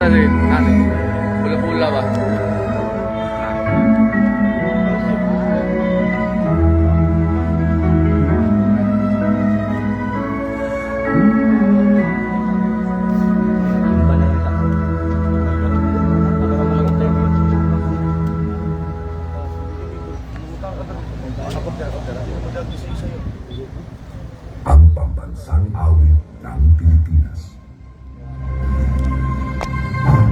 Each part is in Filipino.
Ano? Pula-pula ba? Ang pambansang awit ng Pilipinas. Thank you.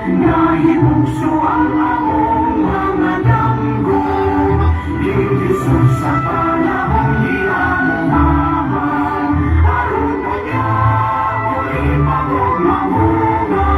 Nahibugso ang among mga damgo, ilisod sa panahong di amumaman. Aron mo niya, muli pagmamamunga,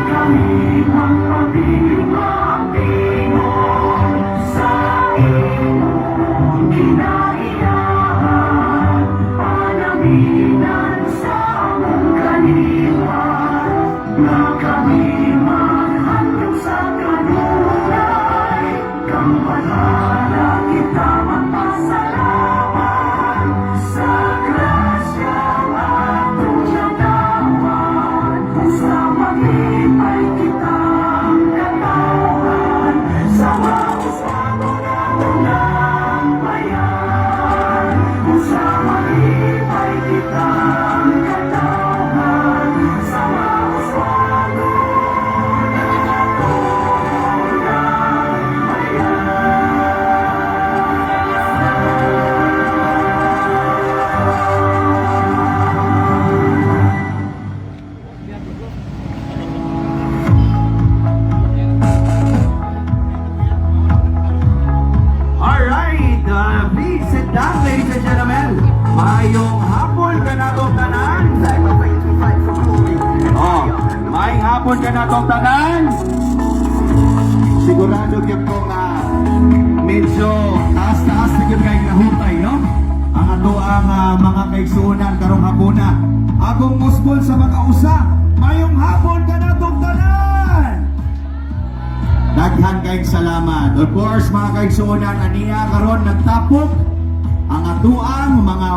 kami ang pag-iing-aapingon sa imong kinaiyahan, panaminan sa among kaniwan, na kami maghandog sa kanunay, kang panala kita magpasalamat sa grasya at tunyatawan, sa maghipay kitang katawan, sa mauswago na unang bayan, sa maghipay kitang katawan, sa mauswago Alright, please sit down, ladies and gentlemen. Mayong hapon ka na itong tanan. Oh, mayong hapon ka na itong tanan. Sigurado yung kong medyo taas-taas na yung kayo nahutay, no? Ang ato ang mga kaigsuunan karong hapuna. Agong musbol sa mga usa. Mayong hapon ka na itong tanan. Daghan kayong salamat. Of course, mga kaigsuunan, aniya karon nagtapok ang atuang mga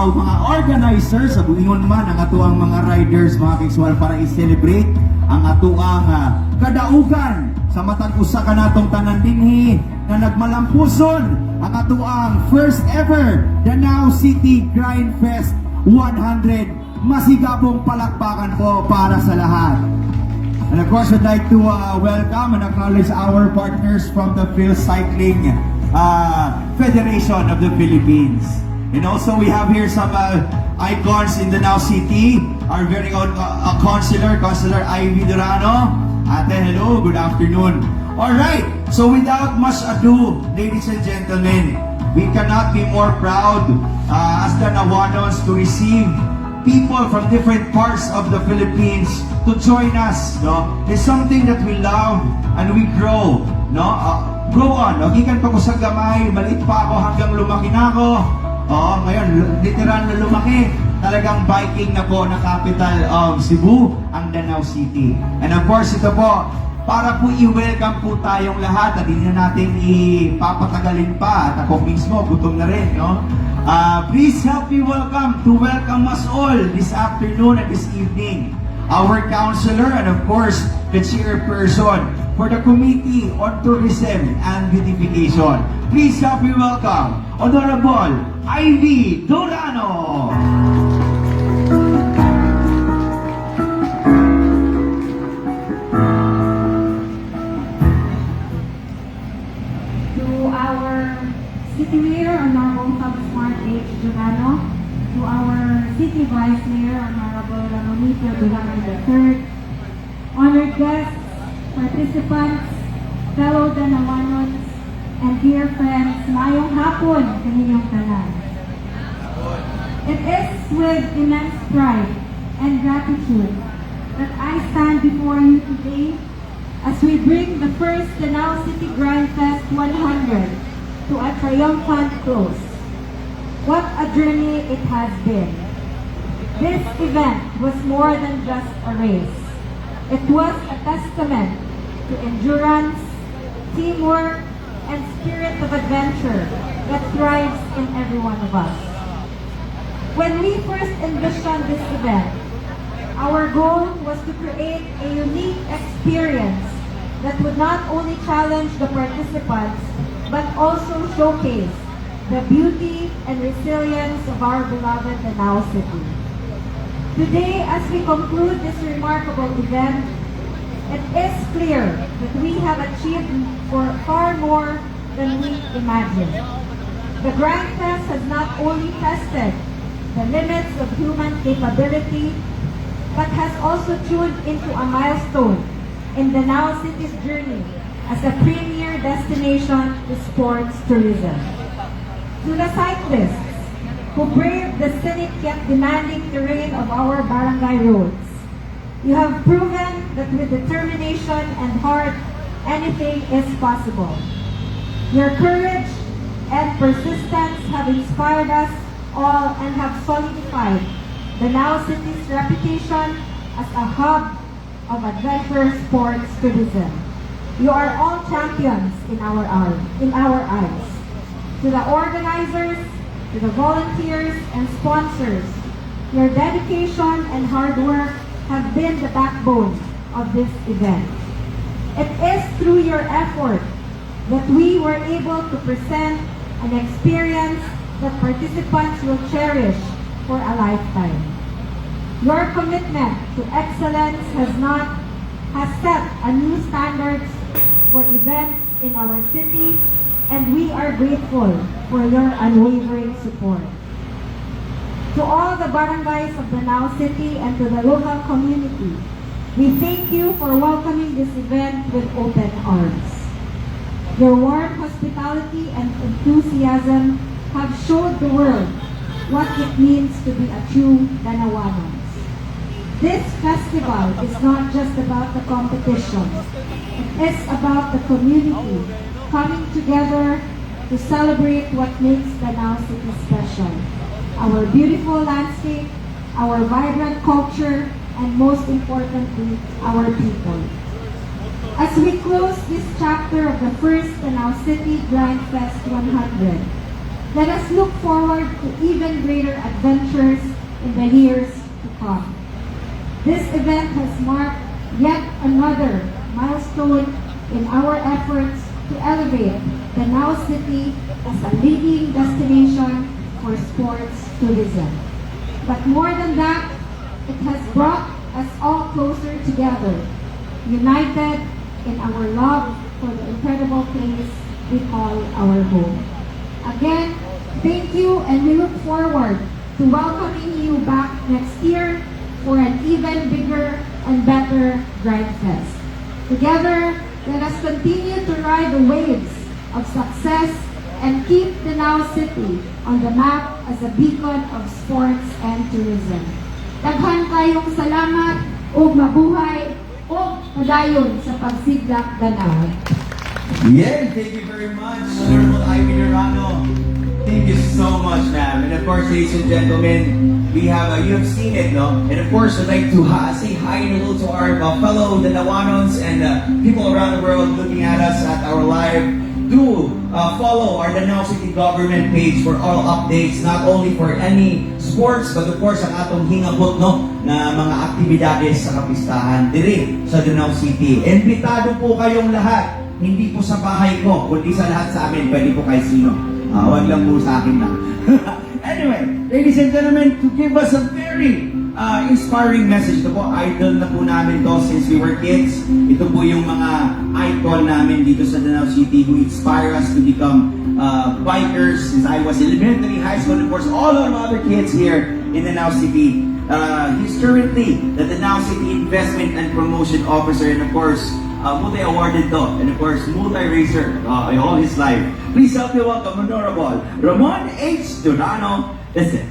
mga organizers sa buingon man ang atuang mga riders, mga kaigsuunan, para i-celebrate ang atuang kadaugan sa matag usa ka natong tanan dinhi na nagmalampuson ang atuang first ever Danao City Grind Fest 100. Masigabong palakpakan po para sa lahat. And of course, we'd like to welcome and acknowledge our partners from the Phil Cycling Federation of the Philippines. And also, we have here some icons in Danao City. Our very own Councilor Ivy Durano. Ate, hello, good afternoon. Alright, so without much ado, ladies and gentlemen, we cannot be more proud as the Nawanons to receive people from different parts of the Philippines to join us, no? It's something that we love and we grow, no? Grow on, no? Gikan pa ko sa gamay, maliit pa ako hanggang lumaki na ako. Ngayon, literal na lumaki. Talagang biking na po na capital of Cebu, ang Danau City. And of course, ito po, para po i-welcome po tayong lahat at hindi na natin ipapatagalin pa at ako mismo, gutom na rin, no? Please help me welcome us all this afternoon and this evening. Our counselor and of course, the chairperson for the Committee on Tourism and Beautification. Please help me welcome Honorable Ivy Durano. City Mayor Honorable Smart H. Durano, to our City Vice Mayor Honorable Ramonito Durano III, honored guests, participants, fellow Danawanons, and dear friends, mayong hapon kaninyong tanan. It is with immense pride and gratitude that I stand before you today as we bring the first Danau City Grand Fest 100 to a triumphant close. What a journey it has been. This event was more than just a race. It was a testament to endurance, teamwork, and spirit of adventure that thrives in every one of us. When we first envisioned this event, our goal was to create a unique experience that would not only challenge the participants but also showcase the beauty and resilience of our beloved Danau City. Today, as we conclude this remarkable event, it is clear that we have achieved far more than we imagined. The Grand Fest has not only tested the limits of human capability, but has also tuned into a milestone in Danau City's journey as a premier destination to sports tourism. To the cyclists who brave the scenic yet demanding terrain of our barangay roads, you have proven that with determination and heart, anything is possible. Your courage and persistence have inspired us all and have solidified Danau City's reputation as a hub of adventure sports tourism. You are all champions in our eyes. To the organizers, to the volunteers and sponsors, your dedication and hard work have been the backbone of this event. It is through your effort that we were able to present an experience that participants will cherish for a lifetime. Your commitment to excellence has set a new standards for events in our city, and we are grateful for your unwavering support. To all the barangays of Danau City and to the local community, we thank you for welcoming this event with open arms. Your warm hospitality and enthusiasm have showed the world what it means to be a true Danawanons. This festival is not just about the competition. It is about the community coming together to celebrate what makes Danau City special. Our beautiful landscape, our vibrant culture, and most importantly, our people. As we close this chapter of the first Danau City Grand Fest 100, let us look forward to even greater adventures in the years to come. This event has marked yet another milestone in our efforts to elevate Danau City as a leading destination for sports tourism. But more than that, it has brought us all closer together, united in our love for the incredible place we call our home. Again, thank you, and we look forward to welcoming you back next year for an even bigger and better Grand Fest. Together, let us continue to ride the waves of success and keep Danau City on the map as a beacon of sports and tourism. Daghan kayong salamat ug mabuhay ug padayon sa pagsidlak Danao. Yeah, thank you very much, Honorable Ivy Durano. Thank you so much, ma'am. And of course, ladies and gentlemen, we have, you have seen it, no? And of course, I'd like to say hi and hello to our fellow Danawanons and people around the world looking at us at our live. Do follow our Danao City Government page for all updates, not only for any sports, but of course, ang atong hingabot, no? Na mga aktibidades sa kapistahan diri sa Danao City. Invitado po kayong lahat. Hindi po sa bahay ko, kundi sa lahat sa amin, pwede po kahit sino. Huwag lang po sa akin lang. Anyway, ladies and gentlemen, to give us a very inspiring message. Ito po, idol na po namin to since we were kids. Ito po yung mga icon namin dito sa Danao City who inspire us to become bikers since I was elementary, high school, and of course, all our other kids here in Danao City. He's currently the Danao City Investment and Promotion Officer, and of course, multi-awarded to, and of course, multi-racer all his life. Please help me welcome Honorable Ramon H. Durano III.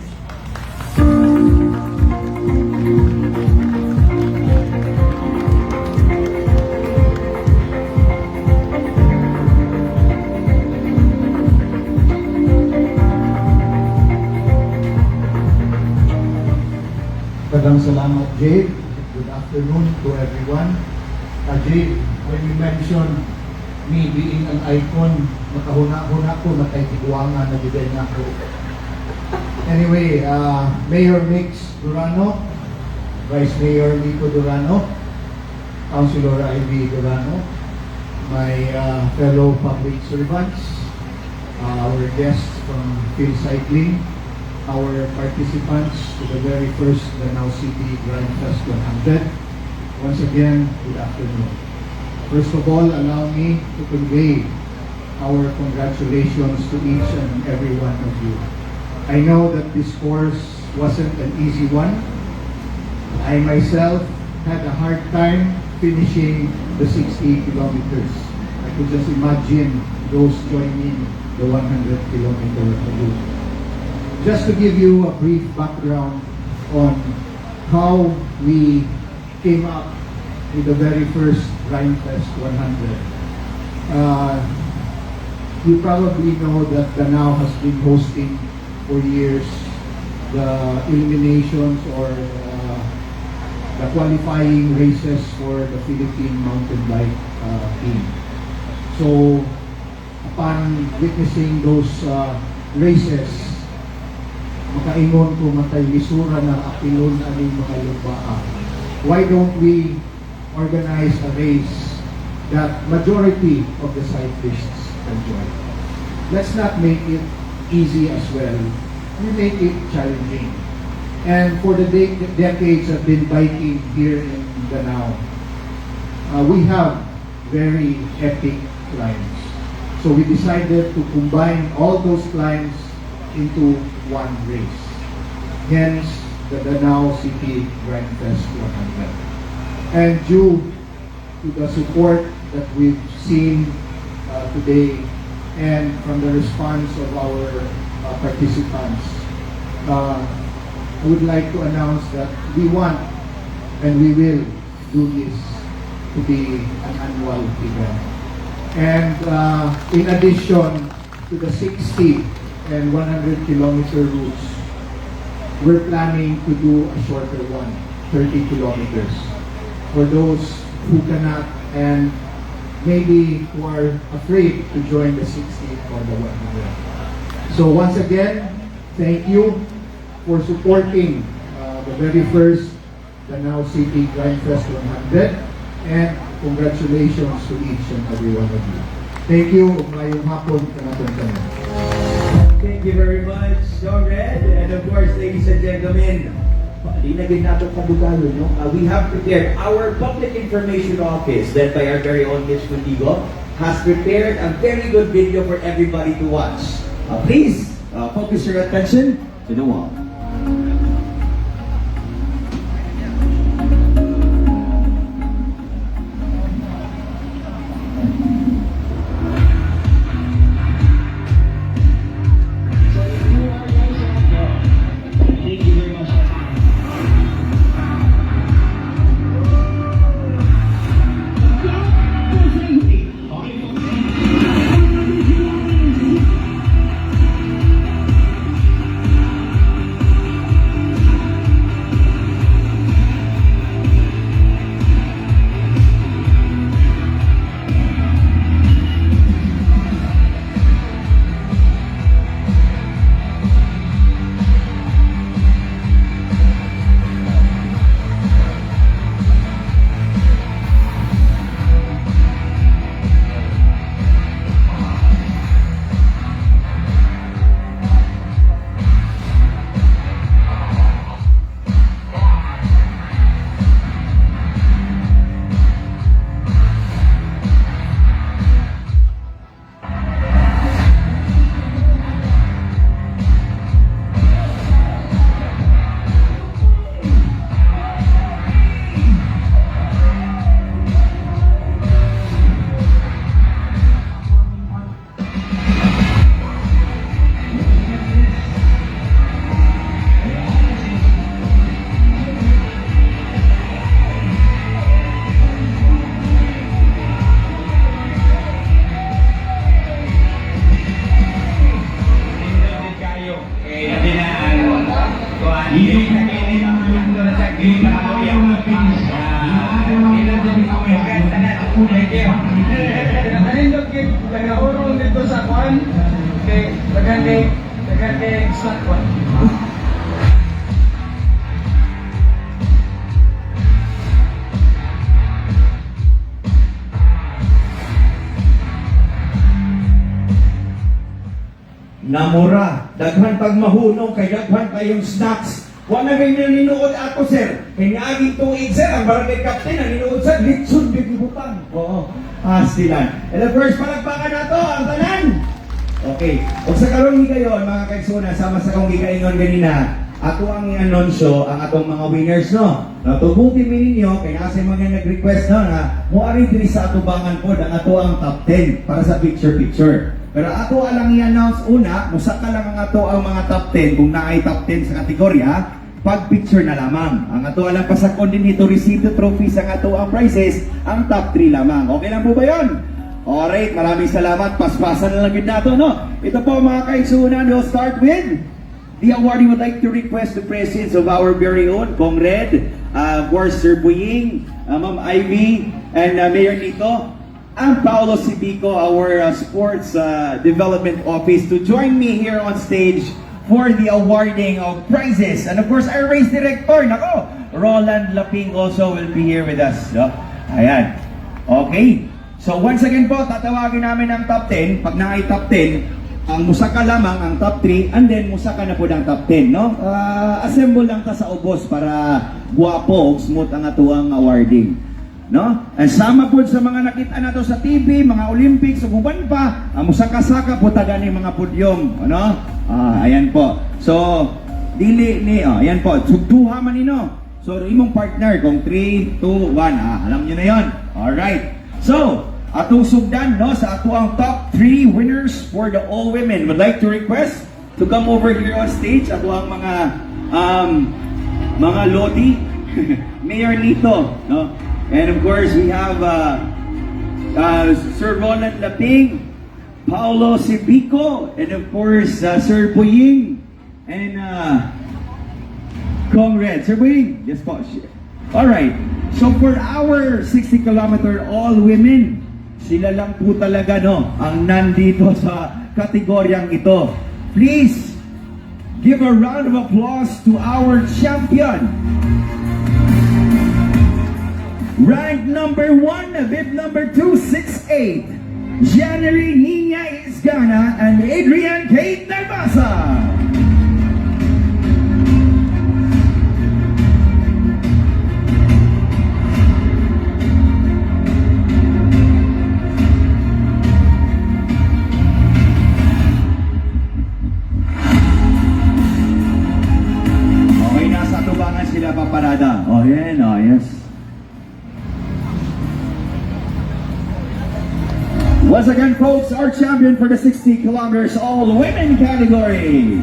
Maraming salamat, Jade. Good afternoon to everyone. Jade, when you mentioned me being an icon, makahuna-huna ko, nakaitigwanga na din ako. Anyway, Mayor Mix Durano, Vice Mayor Nico Durano, Councilor Ivy Durano, my fellow public servants, our guests from Phil Cycling, our participants to the very first Danao City Grand Fest 100. Once again, good afternoon. First of all, allow me to convey our congratulations to each and every one of you. I know that this course wasn't an easy one. I myself had a hard time finishing the 60 kilometers. I could just imagine those joining the 100-kilometer route. Just to give you a brief background on how we came up with the very first Rhinefest 100. You probably know that Danao has been hosting for years the eliminations or the qualifying races for the Philippine mountain bike team. So, upon witnessing those races, makaingon ko matay lisura na apilon aning mga lupa. Why don't we organize a race that majority of the cyclists can join? Let's not make it easy as well. We make it challenging. And for the decades I've been biking here in Danao, we have very epic climbs. So we decided to combine all those climbs into one race. Hence, the Danao City Grand Fest 100. And due to the support that we've seen today and from the response of our participants, I would like to announce that we want and we will do this to be an annual event. And in addition to the 60 and 100-kilometer routes, we're planning to do a shorter one, 30 kilometers. For those who cannot and maybe who are afraid to join the 60 or the 100. So once again, thank you for supporting the very first Danao City Grand Fest 100, and congratulations to each and every one of you. Thank you. Ngayong hapon ka natin kami. Thank you very much, John Red. And of course, ladies and gentlemen, we have prepared our public information office led by our very own Mitch Contigo has prepared a very good video for everybody to watch. Please focus your attention to the wall. that one. Namura, daghan pag mahunong kay daghan kayong snacks. Wala may naninuod ako, sir. Kay niaging tuig, sir, ang barangay captain ang ninuod, sir, litsun bibibutang. Oo, hastilan. And of course, palagpakan na to, ang tanan. Okay, o sa karong higayon, mga kaigsunan, sama sa kong higayon ganina, ako ang i-anunsyo ang atong mga winners, no? Natubuti mi ninyo, kay nasa mga nag-request, no, na muari diri sa atubangan po, ang ato ang top 10 para sa picture-picture. Pero ato alang i-announce una, musaka lang ang ato ang mga top 10 kung naay top 10 sa kategorya, pag picture na lamang. Ang ato alang pasakon din ito, receive the trophies ang ato ang prizes, ang top 3 lamang. Okay lang po ba yun? Alright, maraming salamat. Paspasan na lang yun nato, no? Ito po mga kaigsunan, we'll start with the awardee would like to request the presence of our very own Kong Red, of course Sir Buying, Ma'am Ivy, and Mayor Nito, and Paolo Cibico, our Sports Development Office, to join me here on stage for the awarding of prizes. And of course, our race director, nako, Roland Laping also will be here with us. No? Ayan. Okay. So once again po, tatawagin namin ang top 10. Pag na-ay top 10, ang musaka lamang ang top 3, and then musaka na po ng top 10, no? Assemble lang ka sa ubos para guwapo o smooth ang atuang awarding. No? And sama po sa mga nakita nato sa TV, mga Olympics, uban pa, ang musaka-saka po taga ni mga pudyum, ano? Ayan po. So, dili ni, ayan po, sugduha man nino. So, imong partner, kung 3, 2, 1, alam nyo na yon. Alright. So, atong sugdan, no, sa ato ang top 3 winners for the all women. Would like to request to come over here on stage. Ato ang mga lodi, Mayor Nito, no? And of course, we have Sir Roland Laping, Paolo Cibico, and of course, Sir Buying, and Kong Red. Sir Buying, yes po. Alright, so for our 60-kilometer all-women, sila lang po talaga, no, ang nandito sa kategoryang ito. Please, give a round of applause to our champion. Rank number 1, bib number 268, January Nina Isgana and Adrian Kate Narbasa. Okay, nasa tubangan sila paparada. Oh, yan, oh, yes. Once again, folks, our champion for the 60 kilometers all-women category.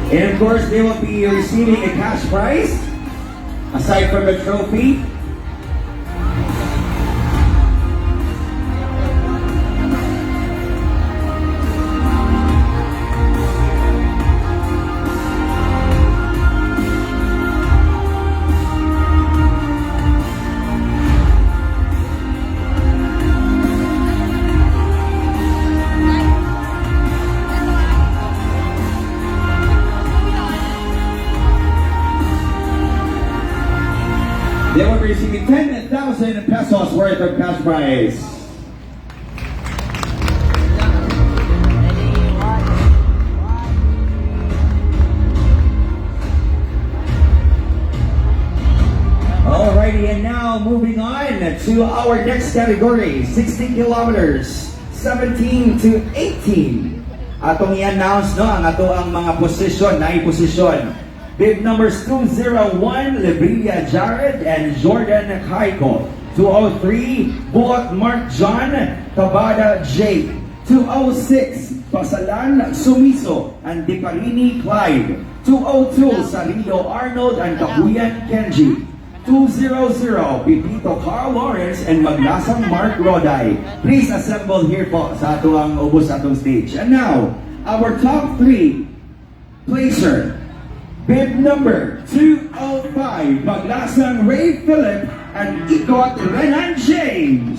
And of course, they will be receiving a cash prize, aside from the trophy. They will be receiving 10,000 pesos worth of cash prize. Alrighty, and now moving on to our next category, 60 kilometers, 17 to 18. Atong i-announce, no, ang ato ang mga posisyon, posisyon. Bib numbers 201, Lebrilla Jared and Jordan Kaiko. 203, Buot Mark John, Tabada Jake. 206, Pasalan Sumiso and Diparini Clyde. 202, Salido Arnold and Kahuyan Kenji. 200, Pipito Carl Lawrence and Maglasang Mark Roday. Please assemble here po sa atuang ubos atong stage. And now, our top 3 placer. Bib number 205, Maglasang Ray Philip and Ikot Renan James.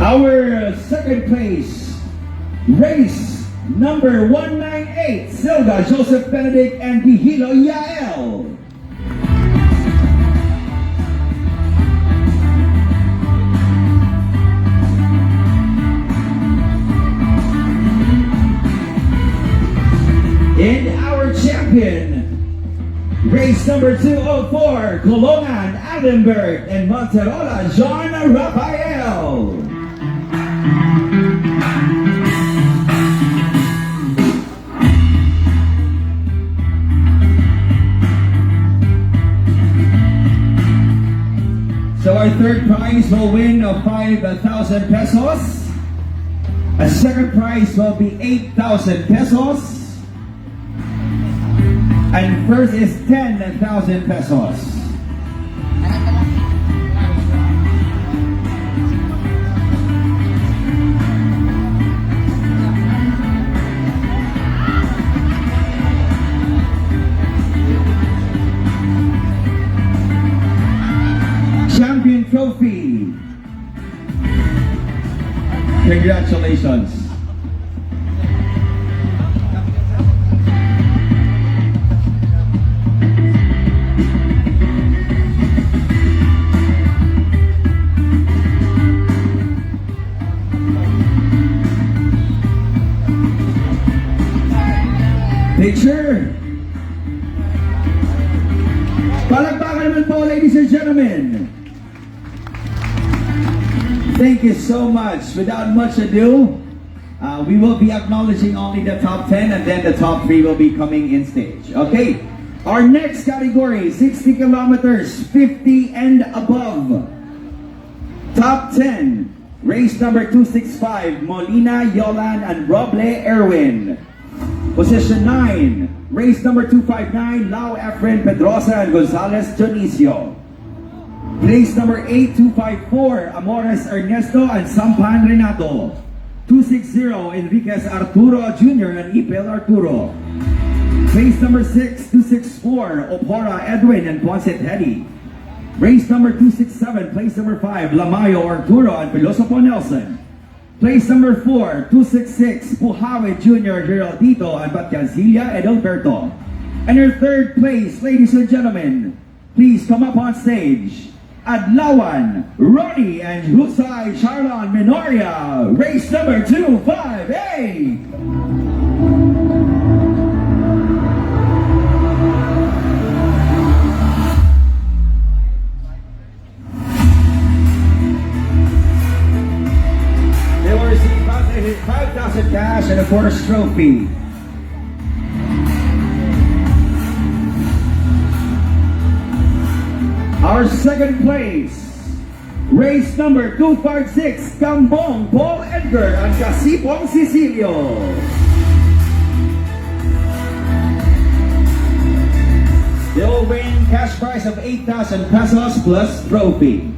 Our second place, race number 198, Silva Joseph Benedict and Vigilo Yael. And our champion, race number 204, Colongan Allenberg and Monterola John Rafael. So our third prize will win of 5,000 pesos. A second prize will be 8,000 pesos. And first is 10,000 pesos. Champion trophy. Congratulations. Picture. Palakpakan naman po, ladies and gentlemen. Thank you so much. Without much ado, we will be acknowledging only the top 10 and then the top 3 will be coming in stage. Okay, our next category, 60 kilometers, 50 and above. Top 10, race number 265, Molina, Yolan, and Roble Erwin. Position 9, race number 259, Lau Efren Pedrosa and Gonzalez Dionisio. Place number 8254, Amores Ernesto and Sampan Renato. 260, Enriquez Arturo Jr. and Ipel Arturo. Place number 6, 264, Opora Edwin and Ponce Teddy. Race number 267, place number 5, Lamayo Arturo and Pilosopo Nelson. Place number 4, 266, Pujawe Jr. Geraldito and Batyazilia Edelberto. And your third place, ladies and gentlemen, please come up on stage. Adlawan, Ronnie, and Husay Charlon Menoria, race number 258. They will receive 5,000 cash and a Forest trophy. Our second place, race number 256, Cambong Paul Edgar and Casipong Cecilio. They will win cash prize of 8,000 pesos plus trophy.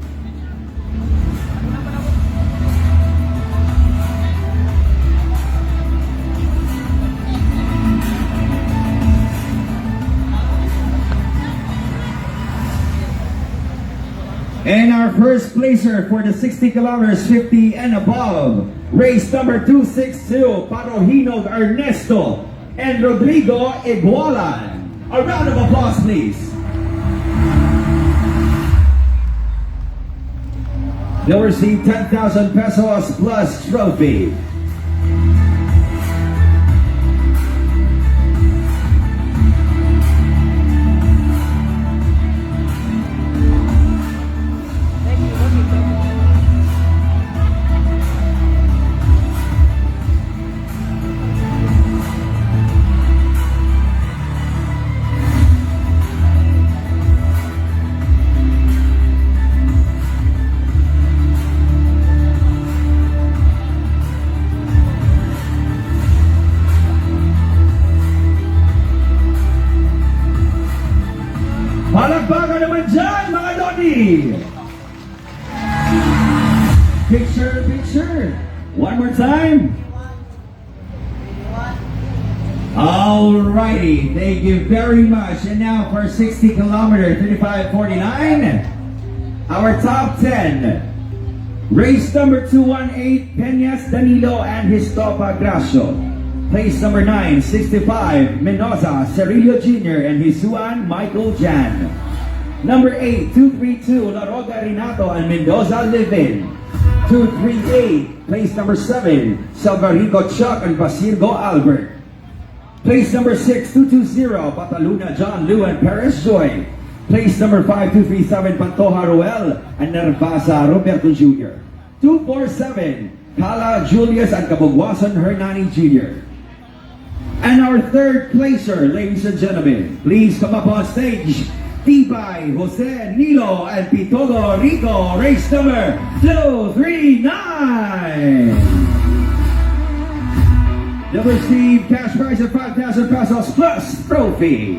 And our first placer for the 60 kilometers, 50 and above, race number 262, Parojino Ernesto and Rodrigo Igualan. A round of applause, please. They'll receive 10,000 pesos plus trophy. ready? Picture, picture. One more time. Alrighty, thank you very much. And now for 60 kilometer, 35:49, our top 10. Race number 218, Peñas Danilo and Histopa Gracio. Place number 9, 65, Mendoza, Cerillo Jr. and Hisuan Michael Jan. Number 8, 232, La Roga Renato and Mendoza Levin. 238, place number 7, Salvarico Chuck and Basirgo Albert. Place number 6, 220, Pataluna John Lou and Perez Joy. Place number 5, 237, Pantoja Ruel and Nervasa Roberto Jr. 247, Kala Julius and Kabugwasan Hernani Jr. And our third placer, ladies and gentlemen, please come up on stage. Tibay, Jose Nilo, and Pitogo Rico, race number 239. They'll receive cash prize of 5,000 pesos plus trophy.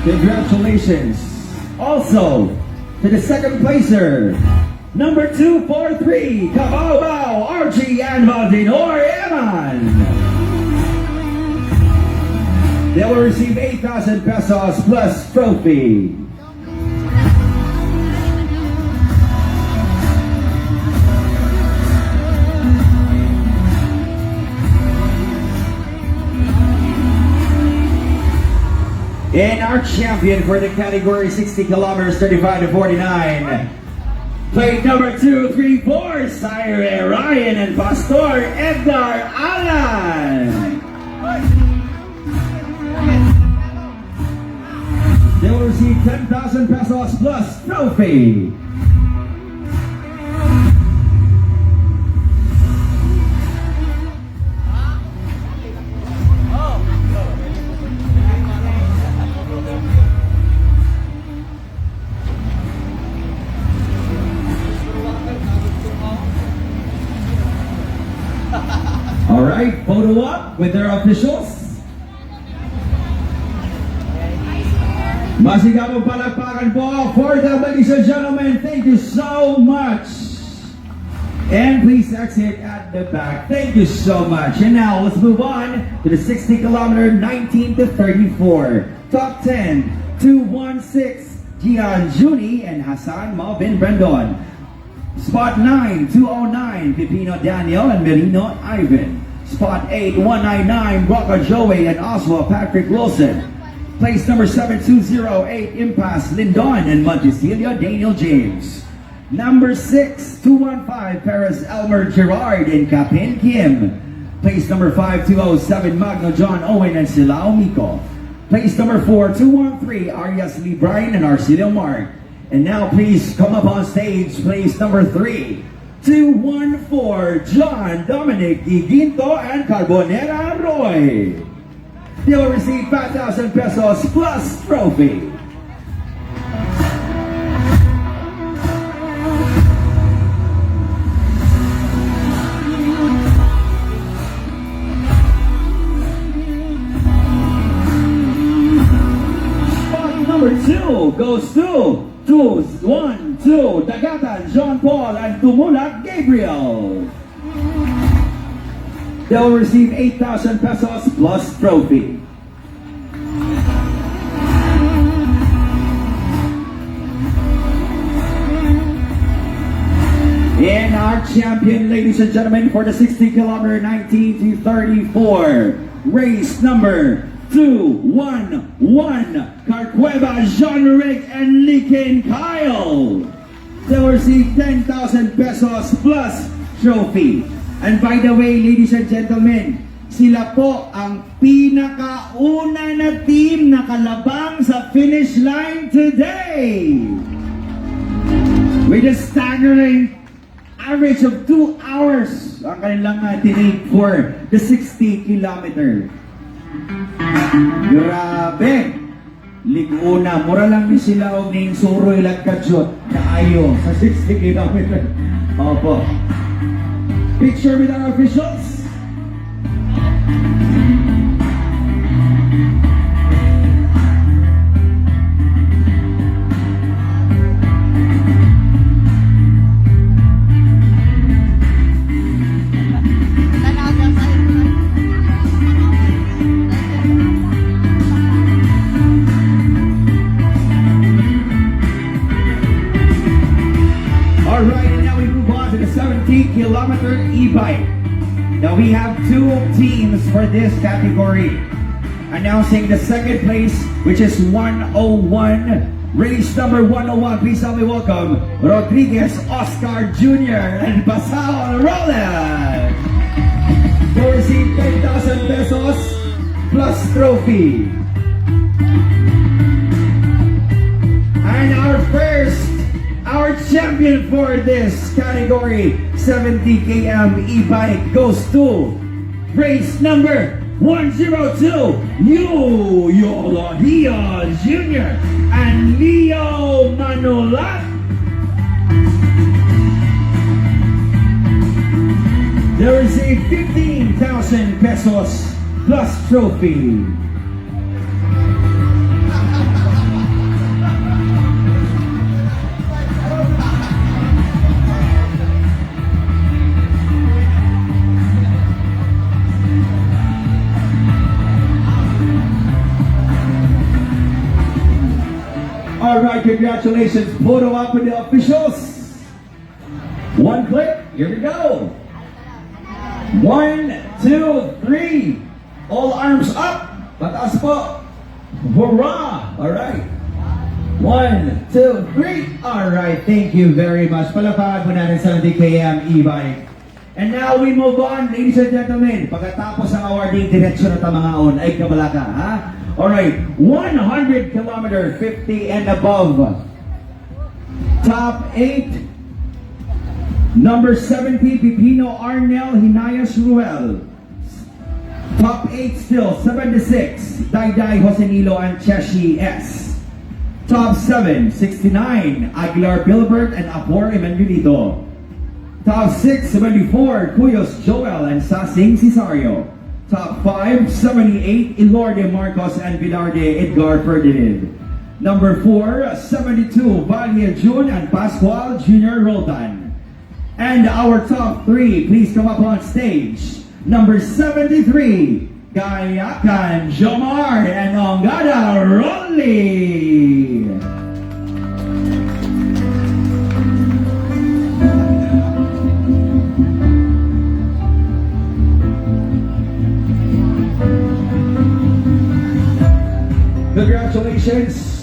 Congratulations. Also, to the second placer, number 243, Cabao Archie and Valdinor Eman. They will receive 8,000 pesos plus trophy. And our champion for the category 60 kilometers, 35 to 49. Plate number 234, Sire Ryan and Pastor Edgar Alan. They will receive 10,000 pesos plus trophy. Alright, photo up with their officials. Masigabong palakpakan po for them, ladies and gentlemen. Thank you so much. And please exit at the back. Thank you so much. And now let's move on to the 60 kilometer 19 to 34. Top 10, 216, Gian Juni and Hassan Malvin Brandon. Spot 9, 209, Pipino Daniel and Merino Ivan. Spot 8, 199, Rocca Joey and Oswald Patrick Wilson. Place number 7, 208, Impasse Lindon and Montecillo Daniel James. Number 6, 215, Paris Elmer Gerard and Kapin Kim. Place number 5, 207, Magno John Owen and Silao Miko. Place number 4, 213, Arias Lee Brian and Arcilio Mark. And now please come up on stage, place number 3, 214, John Dominic Giginto and Carbonera Roy. They will receive 5,000 pesos plus trophy. Spot number 2 goes to 212, Dagatan John Paul and Tumulak Gabriel. They will receive 8,000 pesos plus trophy. And our champion, ladies and gentlemen, for the 60 kilometer 19 to 34, race number 211, Carcueva, Jean-Ric, and Likin Kyle. They will receive 10,000 pesos plus trophy. And by the way, ladies and gentlemen, sila po ang pinakauna na team na kalabang sa finish line today. With a staggering average of 2 hours ang kanilang tinake for the 60 kilometer. Grabe! Liguna, mura lang ni sila og ning suroy lang kadyot kaayo sa 60 kilometer. Opo. Picture with our officials. 70-kilometer e-bike. Now we have two teams for this category. Announcing the second place, which is 101. Race number 101. Please help me welcome Rodriguez Oscar Jr. and Basao Roland. They receive 10,000 pesos plus trophy. And our champion for this category, 70 km e-bike, goes to race number 102, Yolohia Jr. and Leo Manolat. They receive 15,000 pesos plus trophy. Alright, congratulations. Photo up with the officials. One click. Here we go. 1, 2, 3. All arms up. Pataas po. Hurrah! Alright. 1, 2, 3. Alright, thank you very much. Palapakan po natin 70 km e-bike. And now we move on, ladies and gentlemen. Pagkatapos ng awarding, diretsyo na tamangaon ay kabalaka, ha? Alright, 100 kilometer, 50 and above. Top 8. Number 70, Pipino Arnel Hinayas Ruel. Top 8 still, 76, Dayday Josenilo and Cheshi S. Top 7, 69, Aguilar Bilbert and Apor Emanuelito. Top 6, 74, Cuyos Joel and Sasing Cesario. Top 5, 78, Ilorde Marcos and Pilarde Edgar Ferdinand. Number 4, 72, Valia June and Pascual Jr. Roldan. And our top 3, please come up on stage. Number 73, Gayakan Jomar and Ongada Rolly. Congratulations!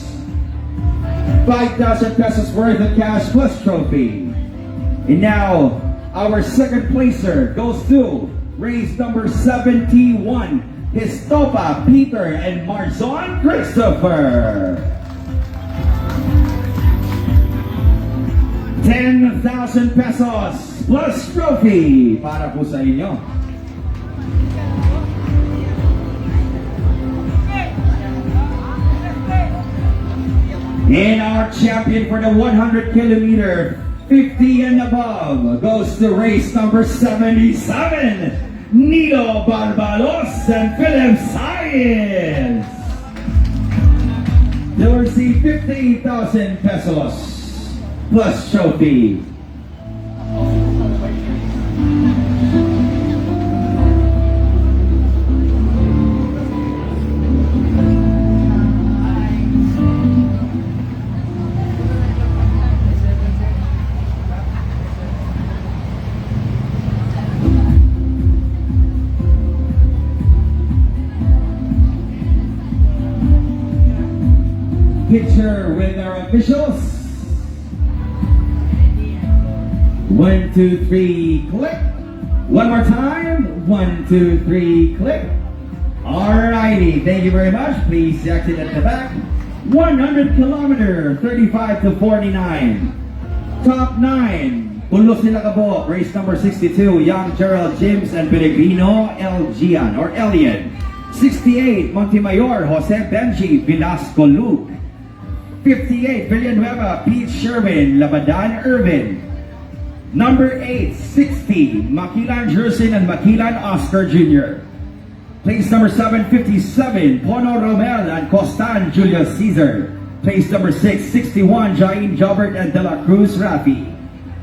5,000 pesos worth of cash plus trophy. And now, our second placer goes to race number 71, Histopa Peter and Marzon Christopher. 10,000 pesos plus trophy para po sa inyo. And our champion for the 100 kilometer, 50 and above, goes to race number 77, Nilo Barbalos and Philip Saez. They'll receive 50,000 pesos plus trophy. Picture with our officials. 1, 2, 3, click. One more time. 1, 2, 3, click. Alrighty, thank you very much. Please exit at the back. 100 kilometer, 35 to 49. Top 9. Pulos nila Kabo, race number 62, Young Gerald James and Pellegrino Elgian or Elian. 68, Montemayor, Jose Benji Velasco Luke. 58, Villanueva, Pete Sherwin, Labadan Irvin. Number 8, 60, Makilan Jerson and Makilan Oscar Jr. Place number 7, 57, Pono Romel and Costan Julius Caesar. Place number 6, 61, Jain Jobert and De La Cruz Rafi.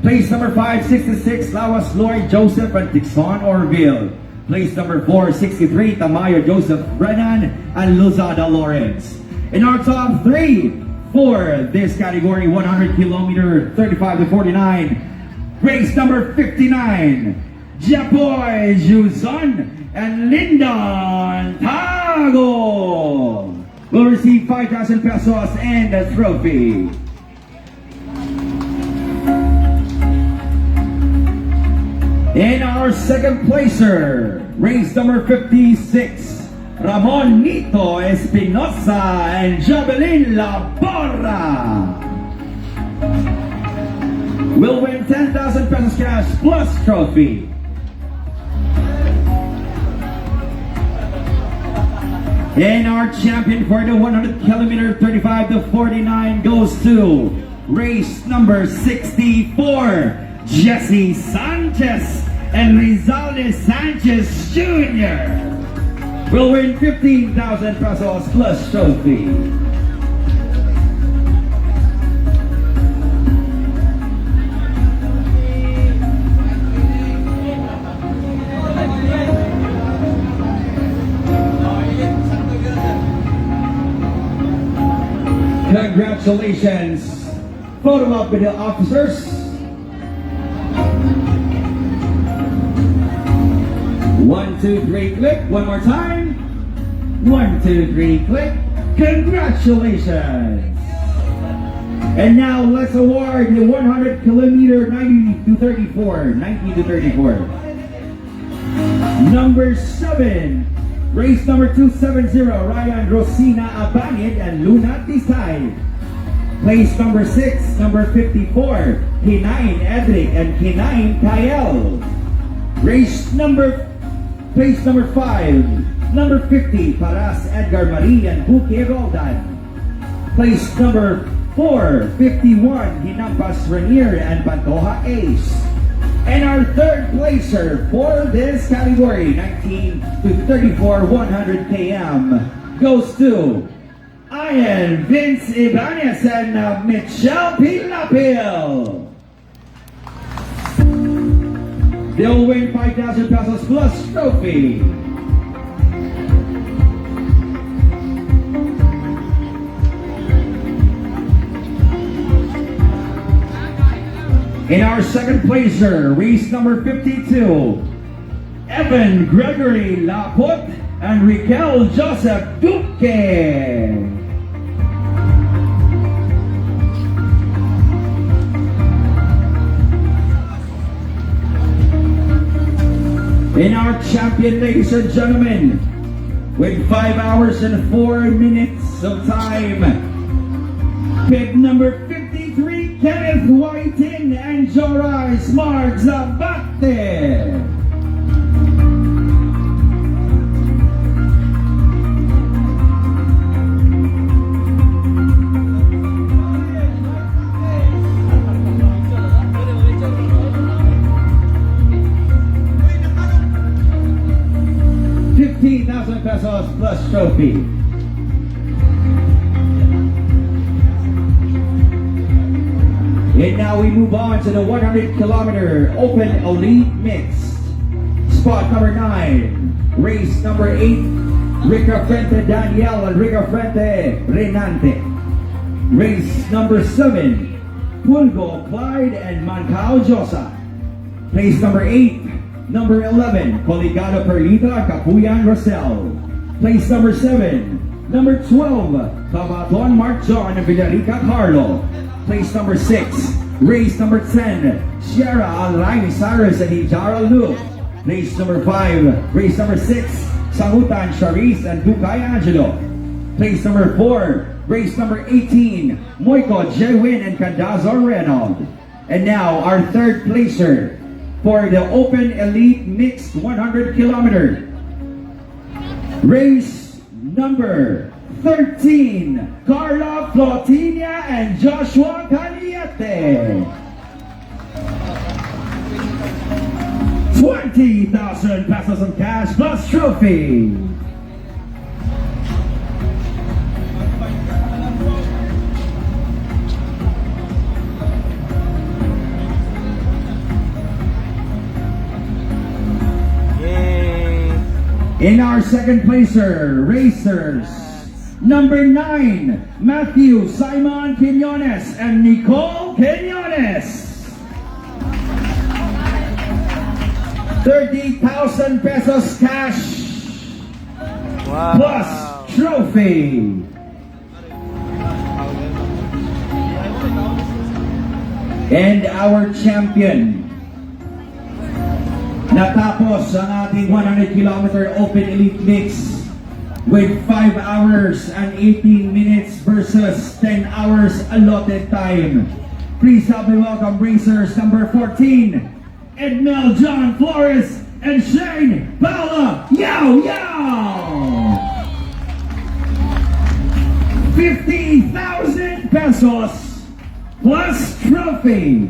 Place number 5, 66, Lawas Lloyd Joseph and Dixon Orville. Place number 4, 63, Tamayo Joseph Brennan and Luzada Lawrence. In our top 3, for this category, 100 kilometer, 35 to 49, Race number 59, Japoy Juzon and Lyndon Tago will receive 5,000 pesos and a trophy. In our second placer, race number 56, Ramon Nito Espinosa and Jobelin La Porra will win 10,000 pesos cash plus trophy. And our champion for the 100 kilometer 35 to 49 goes to race number 64, Jesse Sanchez and Rizalde Sanchez Jr. will win 15,000 pesos plus trophy. Congratulations. Photo up with the officers. 1, 2, 3, click. One more time. 1, 2, 3, click. Congratulations. And now let's award the 100 kilometer 90 to 34. 90 to 34. Number 7. Race number 270, Ryan Rosina Abanid and Luna Tisay. Place number 6, number 54, Kinain Edric and Kinain Kyle. Place number 5, number 50, Paras Edgar Marie and Buki Roldan. Place number 4, 51, Hinampas Renier and Pantoja Ace. And our third placer for this category, 19 to 34, 100 km, goes to Ian Vince Ibanez and Michelle Pilapil. They'll win 5,000 pesos plus trophy. In our second placer, race number 52, Evan Gregory Laporte and Riquel Joseph Duque. In our champion, ladies and gentlemen, with 5 hours and 4 minutes of time, pick number 53, Kenneth Whiting and Jorai Smart Zabate. Pesos plus trophy. And now we move on to the 100 kilometer open elite mixed. Spot number 9, race number 8, Rica Frente Daniel and Rica Frente Renante. Race number 7, Pulgo Clyde and Mancao Josa. Place number 8, number 11, Coligado Perlita Capuyan Rosel. Place number 7, number 12, Cabaton Mark John and Villarica Carlo. Place number 6, race number 10, Sierra Alraimi Cyrus and Hijara Lu. Place number 5, race number 6, Sangutan Charis and Ducay Angelo. Place number 4, race number 18, Moico Jewin and Candazor Reynolds. And now our third placer for the Open Elite Mixed 100 kilometer. Race number 13, Carla Flotinia and Joshua Caliete. 20,000 pesos of cash plus trophy. In our second placer, racers, number 9, Matthew Simon Quinones and Nicole Quinones. 30,000 pesos cash plus trophy. And our champion. Natapos ang ating 100-kilometer Open Elite Mix with 5 hours and 18 minutes versus 10 hours allotted time. Please help me welcome racers number 14, Edmel John Flores and Shane Paula Yao Yao. 50,000 pesos plus trophy.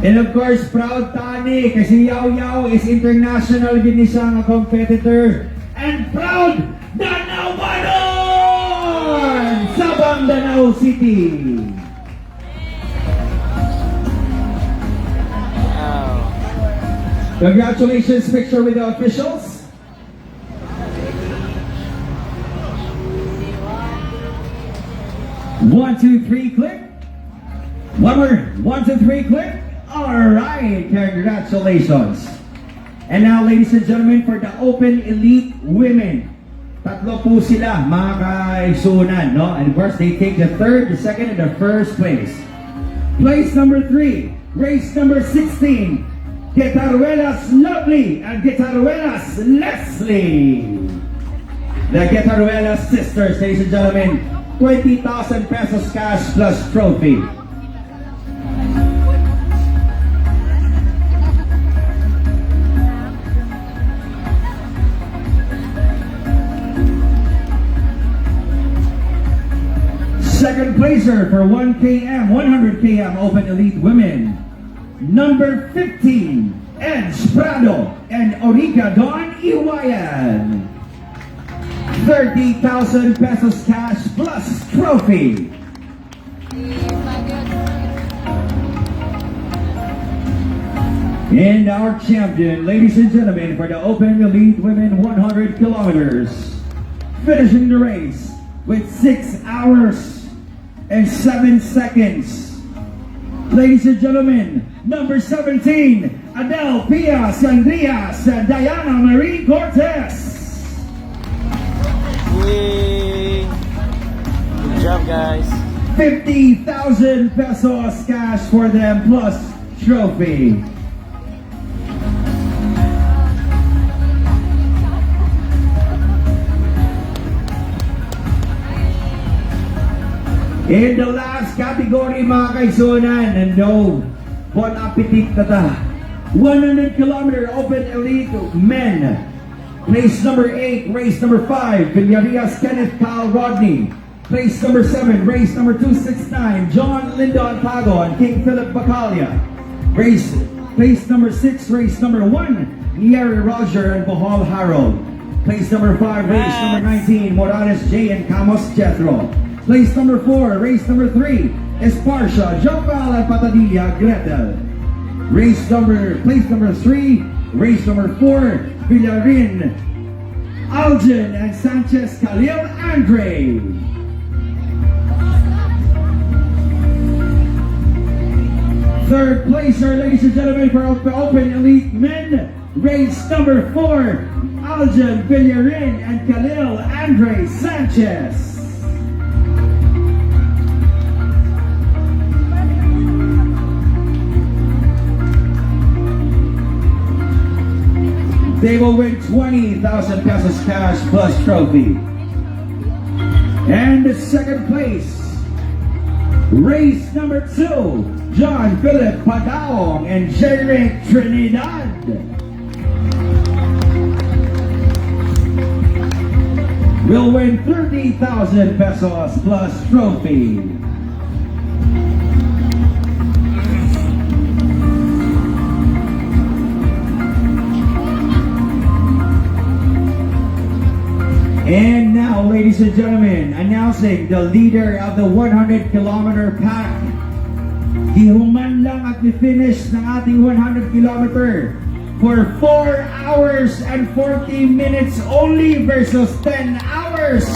And of course, proud tani kasi Yao Yao is international din siya nga competitor. And proud Danau Banon! Sabang Danau City. Congratulations, picture with the officials. One, two, three, click. One more. 1, 2, 3, click. Alright, congratulations. And now, ladies and gentlemen, for the Open Elite Women. Tatlo po sila, mga kaigsunan, no? And of course, they take the third, the second, and the first place. Place number 3, race number 16, Guetaruelas Lovely and Guetaruelas Leslie. The Guetaruelas sisters, ladies and gentlemen, 20,000 pesos cash plus trophy. Second placer for 1 km, 100 km Open Elite Women, number 15, Edge Prado and Orica Don Iwayan. 30,000 pesos cash plus trophy. And our champion, ladies and gentlemen, for the Open Elite Women 100 kilometers, finishing the race with 6 hours and 7 seconds. Ladies and gentlemen, number 17, Adele Pia Sandrias and Diana Marie Cortez. Yay! Good job, guys. 50,000 pesos cash for them plus trophy. In the last category, mga kaisunan, and no, bon appetit na ta. 100 kilometer Open Elite Men. Place number 8, race number 5, Villarias Kenneth Kyle Rodney. Place number 7, race number 269, John Lyndon Pago and King Philip Bacalia. Place number 6, race number 1, Larry Roger and Bohol Harold. Place number 5, race number 19, Morales J and Camos Jethro. Place number 4, race number 3, Esparcia, Jopal and Patadilla Gretel. Place number 3, race number 4, Villarin, Algen and Sanchez Khalil Andre. Third placer, ladies and gentlemen, for Open Elite Men, race number 4, Algen Villarin and Khalil Andre Sanchez. They will win 20,000 pesos cash plus trophy. And the second place, race number 2, John Philip Padaong and Jeric Trinidad. Will win 30,000 pesos plus trophy. And now, ladies and gentlemen, announcing the leader of the 100-kilometer pack. Gihuman lang at ni-finish ng ating 100-kilometer for 4 hours and 40 minutes only versus 10 hours.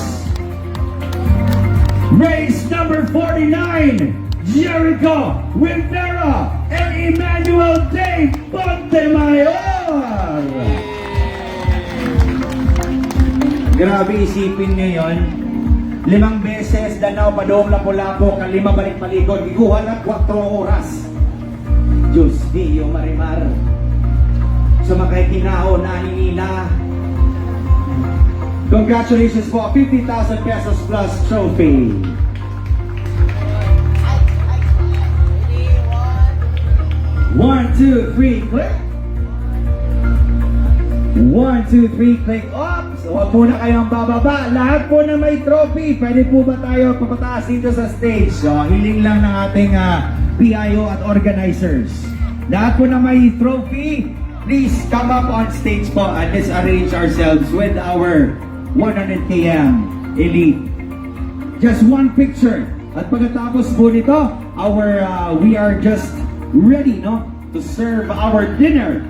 Race number 49, Jericho Rivera and Emmanuel Dave Montemayor. Grabe isipin ngayon, 5 beses Danao Padong Lapu-Lapu, 5 balik-balikon, iguhan at 4 oras. Diyos Dio Marimar. Sumakay kinao na nila. Congratulations po, 50,000 pesos plus trophy. One, two, three, click. 1, 2, 3, click up. So, huwag po na kayong bababa. Lahat po na may trophy. Pwede po ba tayo papataas dito sa stage? So, hiling lang ng ating PIO at organizers. Lahat po na may trophy, please come up on stage po and let's arrange ourselves with our 100 km elite. Just one picture. At pagkatapos po nito, we are just ready, no, to serve our dinner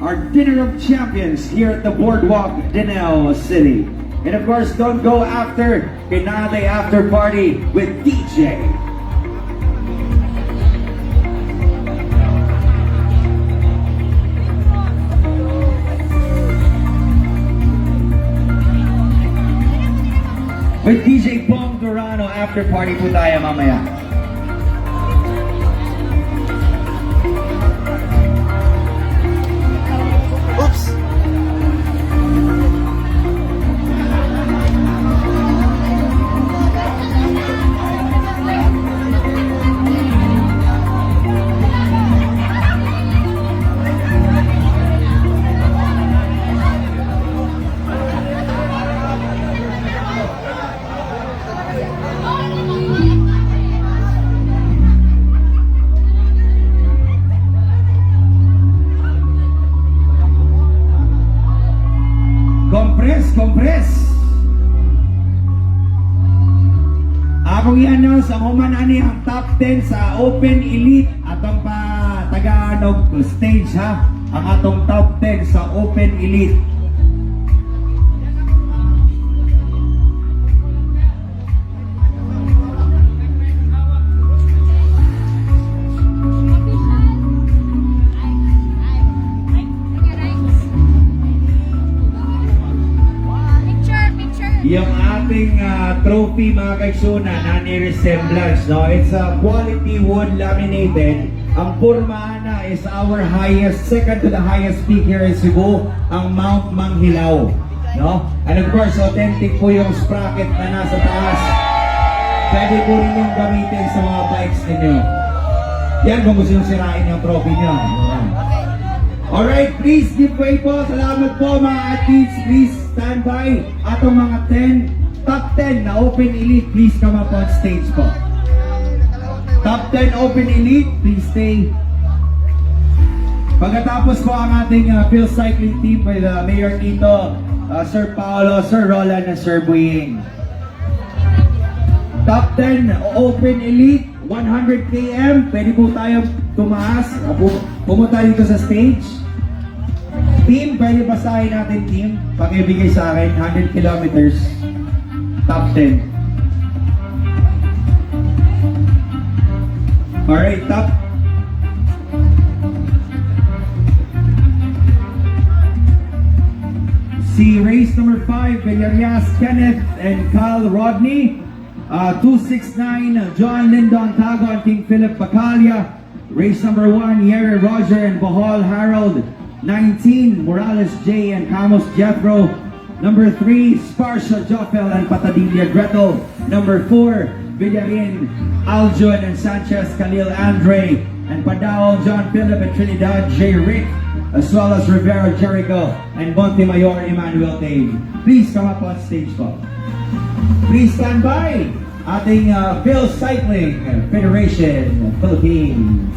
of champions here at the Boardwalk, Danao City. And of course, don't go after Kinate after party with DJ. With DJ Bong Durano after party po tayo mamaya. Oops! Compress! Akong i-announce ang human ani ang top 10 sa Open Elite atong pa Tagalog stage ha. Ang atong top 10 sa Open Elite. Yung ating trophy mga kaisuna na ni-resemblance, no? It's a quality wood laminated. Ang porma na is our highest, second to the highest peak here in Cebu, ang Mount Manghilaw, no? And of course, authentic po yung sprocket na nasa taas. Pwede po rin yung gamitin sa mga bikes ninyo. Yan kung gusto yung sirain yung trophy nyo. Alright, please give way po. Salamat po mga athletes. Please stand by. Atong mga 10, top 10 na Open Elite, please come up on stage po. Top 10 Open Elite, please stay. Pagkatapos po ang ating Phil Cycling Team with Mayor Tito, Sir Paolo, Sir Roland, and Sir Buying. Top 10 Open Elite, 100 km. Pwede po tayo tumaas. Pumunta dito sa stage. Team, pwede basahin natin team. Pakibigay sa akin, 100 kilometers. Top 10. Alright, top. Si race number 5, Villarias Kenneth and Kyle Rodney. 269, John Lindon Tago and King Philip Bacalia. Race number 1, Yeri Roger and Bohol Harold. 19, Morales J and Camus Jethro. Number 3, Sparsha Joffel and Patadilla Gretel. Number 4, Villarin Aljun and Sanchez Khalil Andre. And Padao John Philip and Trinidad J. Rick. As well as Rivera Jericho and Montemayor Emmanuel Dave. Please come up on stage po. Please stand by. Ating Phil Cycling Federation Philippines.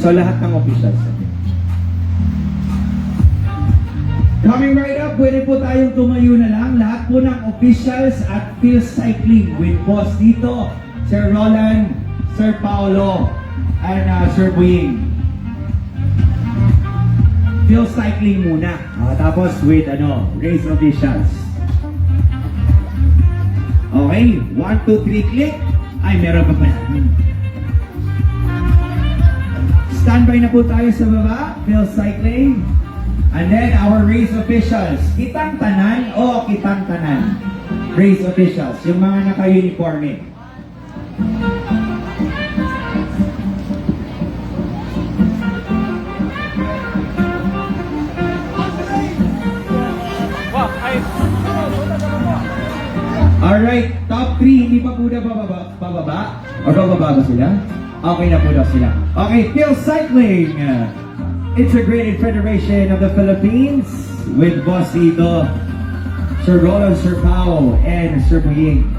So lahat ng officials. Coming right up, pwede po tayong tumayo na lang. Lahat po ng officials at Phil Cycling with Boss dito, Sir Roland, Sir Paolo, and Sir Buying. Phil Cycling muna. Tapos with race officials. Okay, 1, 2, 3, click. Ay, meron pa pala. Standby na po tayo sa baba, Phil Cycling. And then our race officials, kitang tanan o kitang tanan. Race officials, yung mga naka-uniforme. Alright, top 3, hindi pa po na pababa? O bababa ba sila? Okay na po daw sila. Okay, Phil Cycling, Integrated Federation of the Philippines with Boss Ito, Sir Roland, Sir Pao, and Sir Buying.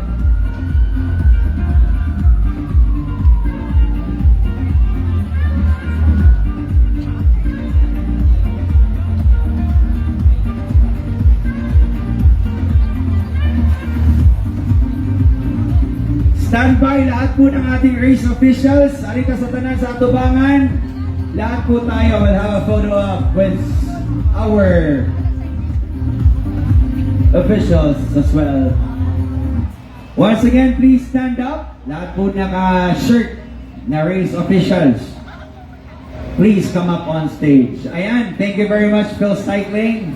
Standby lahat po ng ating race officials. Alika sa tanan sa atubangan. Lahat po tayo will have a photo up with our officials as well. Once again, please stand up. Lahat po naka-shirt na race officials. Please come up on stage. Ayan, thank you very much, Phil Cycling.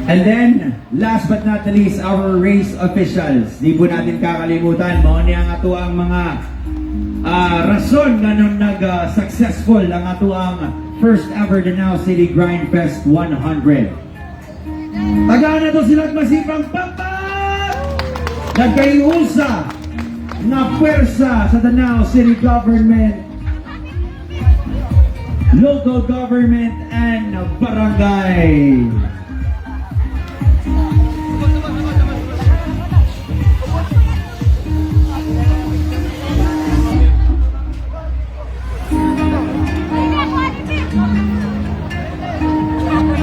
And then, last but not the least, our race officials. Di po natin kakalimutan, mo niya ang ato ang mga rason na nung nag-successful ang ato ang first ever Danao City Grind Fest 100. Taga na to silang masipang papa! Nagkaiusa na pwersa sa Danao City Government, local government, and barangay.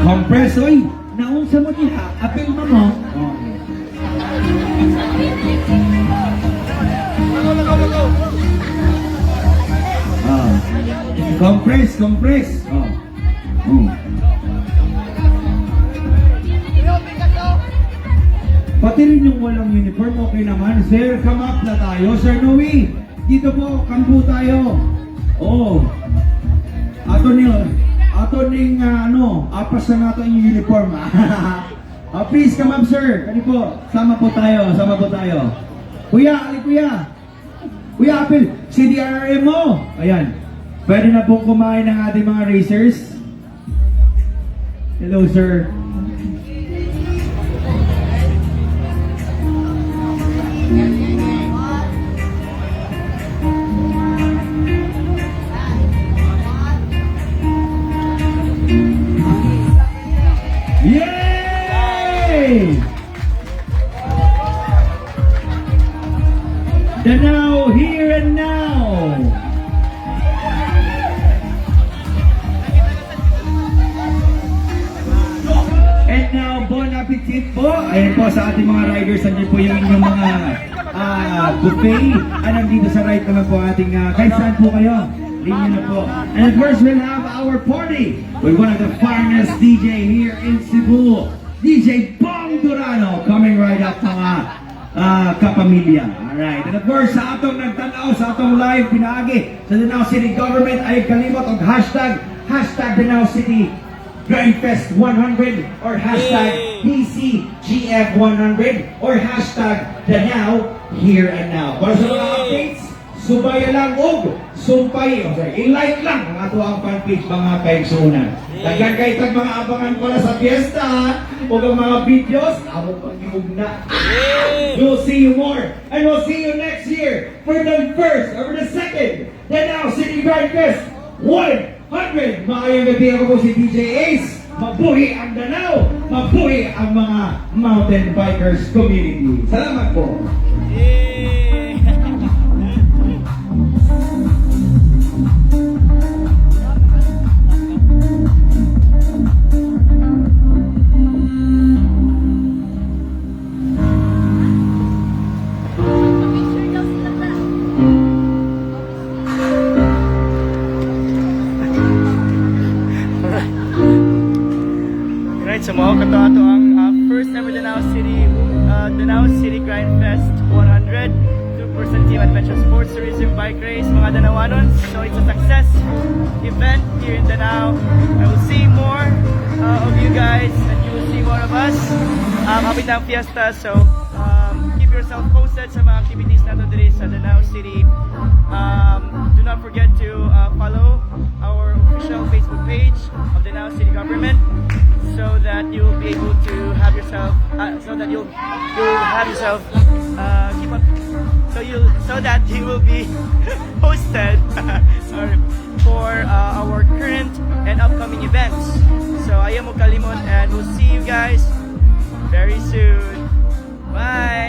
Compress, oy! Naunsa mo niya, apel mo mo. Compress. Pati rin yung walang uniform, okay naman. Sir, come up na tayo. Sir Noe, dito po, kampo tayo. Ato ning apas na nato yung uniform. Please come up, sir. Kani po, sama po tayo. Kuya, kuya, apil, CDRM mo. Ayan. Pwede na pong kumain ng ating mga racers. Hello, sir. Yay! Danao here and now. And now, bon appetit po. Ayan po sa ating mga riders. Nandiyan po yung inyong mga buffet. Nandito sa right naman po ating kahit saan po kayo. Linya na po. And of course, we'll have our party with one of the finest DJ here in Cebu, DJ Bong Durano, coming right up mga kapamilya. Alright. And of course, sa atong nagtanaw, sa atong live pinagi sa Danao City Government, ay kalimot ang hashtag Danao City Grindfest 100 or hashtag PCGF100 or hashtag Danao Here and Now. Para sa mga updates, subaya lang sumpay, i-like lang ang ato ang fanpage mga kaigsunan. Lagyan kayo tag mga abangan pala sa fiesta o ang mga videos, amo pang gimugna. We'll see you more and we'll see you next year for the first or the second Danao City Grindfest 100. Maayong gabi, ako po si DJ Ace. Mabuhi ang Danao, mabuhi ang mga mountain bikers community. Salamat po. mo kato ato ang first ever Danao City Grind Fest 100 2% Team Adventure Sports Tourism Bike Race mga Danawanons. So it's a success event here in Danao. I will see more of you guys and you will see more of us. Happy ng fiesta, so keep yourself posted sa mga activities nato diri sa Danao City. Do not forget to follow our official Facebook page of the Danao City Government so that you'll be able to have yourself keep up so that you will be posted sorry, for our current and upcoming events. So ayaw mo kalimot and we'll see you guys very soon. Bye.